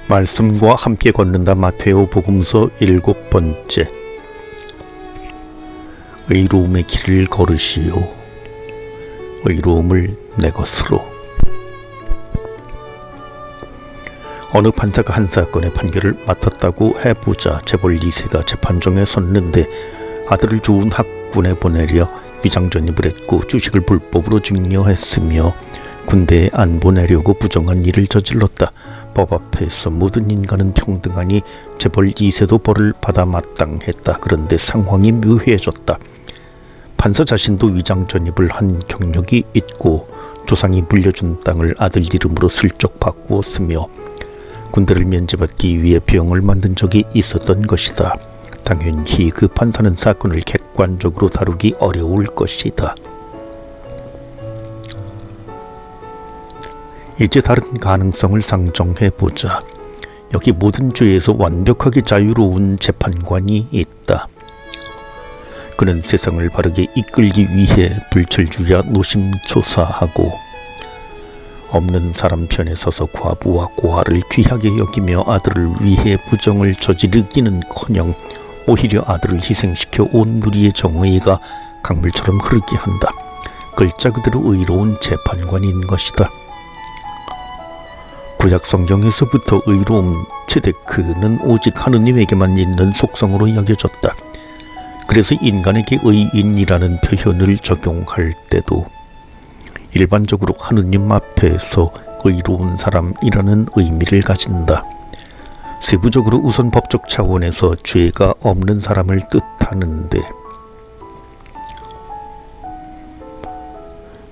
말씀과 함께 걷는다. 마테오 복음서 7번째. 의로움의 길을 걸으시오. 의로움을 내 것으로. 어느 판사가 한 사건의 판결을 맡았다고 해보자. 재벌 2세가 재판정에 섰는데 아들을 좋은 학군에 보내려 위장전입을 했고 주식을 불법으로 증여했으며 군대에 안 보내려고 부정한 일을 저질렀다. 법 앞에서 모든 인간은 평등하니 재벌 2세도 벌을 받아 마땅했다. 그런데 상황이 묘해졌다. 판사 자신도 위장전입을 한 경력이 있고 조상이 물려준 땅을 아들 이름으로 슬쩍 바꾸었으며 군대를 면제받기 위해 병을 만든 적이 있었던 것이다. 당연히 그 판사는 사건을 객관적으로 다루기 어려울 것이다. 이제 다른 가능성을 상정해보자. 여기 모든 죄에서 완벽하게 자유로운 재판관이 있다. 그는 세상을 바르게 이끌기 위해 불철주야 노심초사하고 없는 사람 편에 서서 과부와 고아를 귀하게 여기며 아들을 위해 부정을 저지르기는커녕 오히려 아들을 희생시켜 온 누리의 정의가 강물처럼 흐르게 한다. 글자 그대로 의로운 재판관인 것이다. 구약 성경에서부터 의로움 체데크는 오직 하느님에게만 있는 속성으로 여겨졌다. 그래서 인간에게 의인이라는 표현을 적용할 때도 일반적으로 하느님 앞에서 의로운 사람이라는 의미를 가진다. 세부적으로 우선 법적 차원에서 죄가 없는 사람을 뜻하는데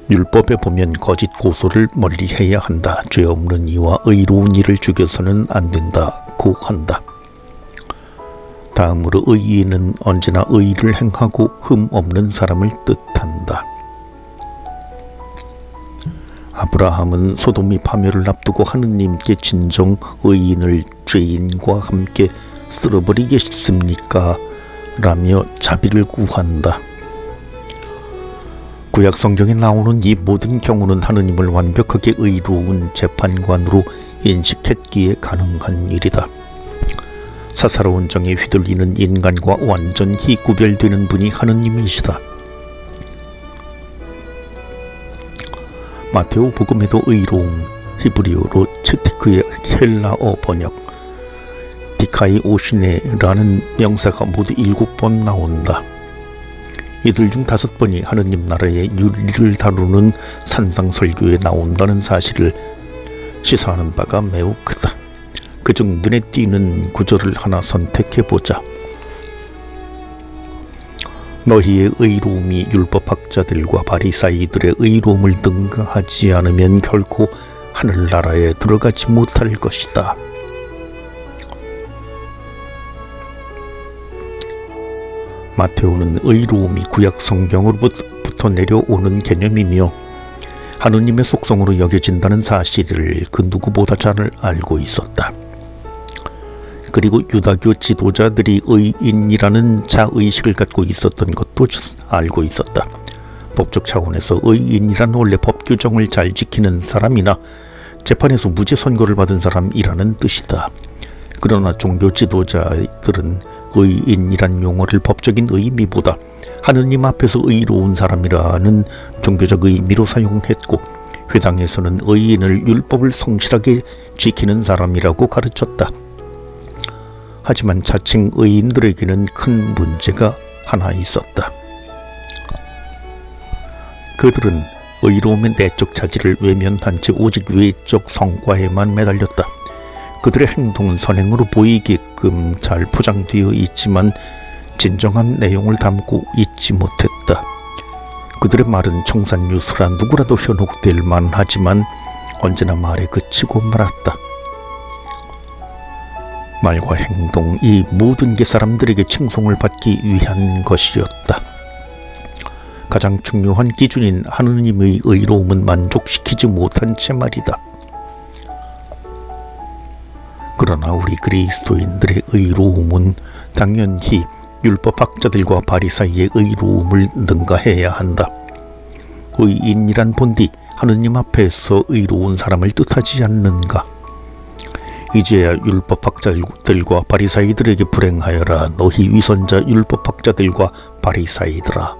율법에 보면 거짓 고소를 멀리해야 한다. 죄 없는 이와 의로운 이를 죽여서는 안 된다고 한다. 다음으로 의인은 언제나 의를 행하고 흠 없는 사람을 뜻한다. 아브라함은 소돔이 파멸을 앞두고 하느님께 진정 의인을 죄인과 함께 쓸어버리겠습니까? 라며 자비를 구한다. 구약 성경에 나오는 이 모든 경우는 하느님을 완벽하게 의로운 재판관으로 인식했기에 가능한 일이다. 사사로운 정에 휘둘리는 인간과 완전히 구별되는 분이 하느님이시다. 마테오 복음에도 의로움, 히브리어로 체테크의 헬라어 번역, 디카이 오시네라는 명사가 모두 7번 나온다. 이들 중 5번이 하느님 나라의 윤리를 다루는 산상설교에 나온다는 사실을 시사하는 바가 매우 크다. 그중 눈에 띄는 구절을 하나 선택해보자. 너희의 의로움이 율법학자들과 바리사이들의 의로움을 능가하지 않으면 결코 하늘나라에 들어가지 못할 것이다. 마테오는 의로움이 구약 성경으로부터 내려오는 개념이며 하느님의 속성으로 여겨진다는 사실을 그 누구보다 잘 알고 있었다. 그리고 유다교 지도자들이 의인이라는 자의식을 갖고 있었던 것도 알고 있었다. 법적 차원에서 의인이란 원래 법 규정을 잘 지키는 사람이나 재판에서 무죄 선고를 받은 사람이라는 뜻이다. 그러나 종교 지도자들은 의인이란 용어를 법적인 의미보다 하느님 앞에서 의로운 사람이라는 종교적 의미로 사용했고 회당에서는 의인을 율법을 성실하게 지키는 사람이라고 가르쳤다. 하지만 자칭 의인들에게는 큰 문제가 하나 있었다. 그들은 의로움의 내적 자질을 외면한 채 오직 외적 성과에만 매달렸다. 그들의 행동은 선행으로 보이게끔 잘 포장되어 있지만 진정한 내용을 담고 있지 못했다. 그들의 말은 청산유수라 누구라도 현혹될 만하지만 언제나 말에 그치고 말았다. 말과 행동, 이 모든 게 사람들에게 칭송을 받기 위한 것이었다. 가장 중요한 기준인 하느님의 의로움은 만족시키지 못한 채 말이다. 그러나 우리 그리스도인들의 의로움은 당연히 율법학자들과 바리사이의 의로움을 능가해야 한다. 의인이란 본디 하느님 앞에서 의로운 사람을 뜻하지 않는가? 이제야 율법학자들과 바리사이들에게 불행하여라. 너희 위선자 율법학자들과 바리사이들아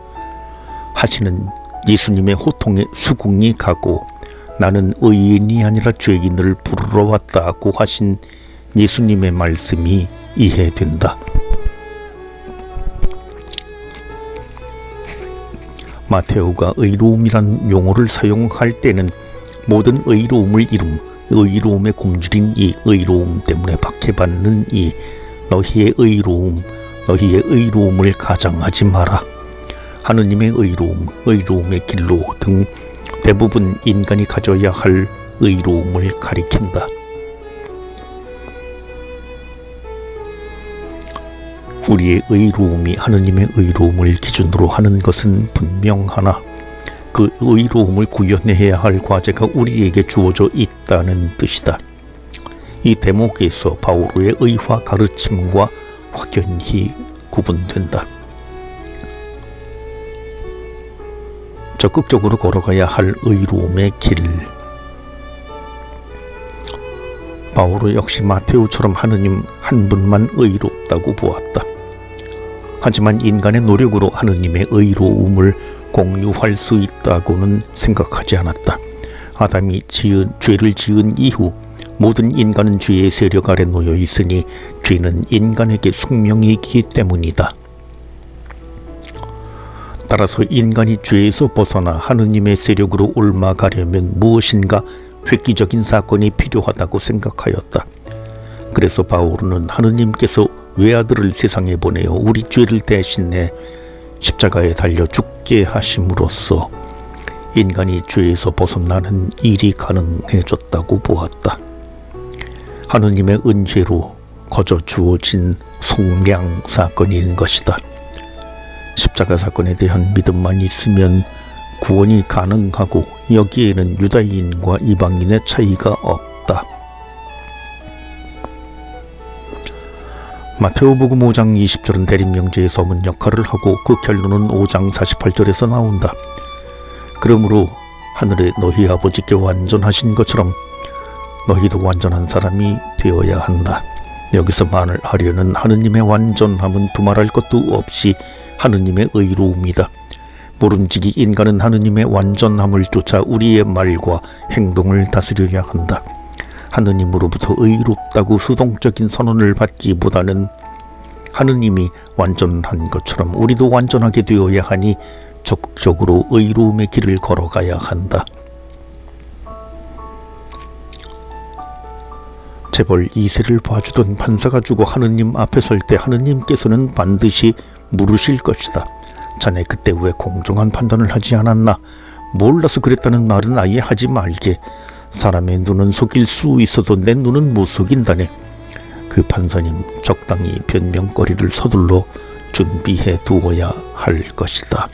하시는 예수님의 호통에 수긍이 가고 나는 의인이 아니라 죄인을 부르러 왔다고 하신 예수님의 말씀이 이해된다. 마테오가 의로움이란 용어를 사용할 때는 모든 의로움을 이룸 의로움의 굶주린 이 의로움 때문에 박해받는 이 너희의 의로움을 가장하지 마라. 하느님의 의로움, 의로움의 길로 등 대부분 인간이 가져야 할 의로움을 가리킨다. 우리의 의로움이 하느님의 의로움을 기준으로 하는 것은 분명하나 그 의로움을 구현해야 할 과제가 우리에게 주어져 있다는 뜻이다. 이 대목에서 바오로의 의화 가르침과 확연히 구분된다. 적극적으로 걸어가야 할 의로움의 길. 바오로 역시 마테오처럼 하느님 한 분만 의롭다고 보았다. 하지만 인간의 노력으로 하느님의 의로움을 공유할 수 있다고는 생각하지 않았다. 아담이 죄를 지은 이후 모든 인간은 죄의 세력 아래 놓여 있으니 죄는 인간에게 숙명이기 때문이다. 따라서 인간이 죄에서 벗어나 하느님의 세력으로 옮아가려면 무엇인가 획기적인 사건이 필요하다고 생각하였다. 그래서 바오로는 하느님께서 외아들을 세상에 보내어 우리 죄를 대신해 십자가에 달려 죽게 하심으로써 인간이 죄에서 벗어나는 일이 가능해졌다고 보았다. 하느님의 은혜로 거저 주어진 속량 사건인 것이다. 십자가 사건에 대한 믿음만 있으면 구원이 가능하고 여기에는 유다인과 이방인의 차이가 없다. 마테오복음 5장 20절은 대림명제의 서문 역할을 하고 그 결론은 5장 48절에서 나온다. 그러므로 하늘에 너희 아버지께 완전하신 것처럼 너희도 완전한 사람이 되어야 한다. 여기서 말하려는 하느님의 완전함은 두말할 것도 없이 하느님의 의로움이다. 모름지기 인간은 하느님의 완전함을 쫓아 우리의 말과 행동을 다스려야 한다. 하느님으로부터 의롭다고 수동적인 선언을 받기보다는 하느님이 완전한 것처럼 우리도 완전하게 되어야 하니 적극적으로 의로움의 길을 걸어가야 한다. 재벌 2세를 봐주던 판사가 죽어 하느님 앞에 설 때 하느님께서는 반드시 물으실 것이다. 자네 그때 왜 공정한 판단을 하지 않았나? 몰라서 그랬다는 말은 아예 하지 말게. 사람의 눈은 속일 수 있어도 내 눈은 못 속인다네. 그 판사님 적당히 변명거리를 서둘러 준비해 두어야 할 것이다.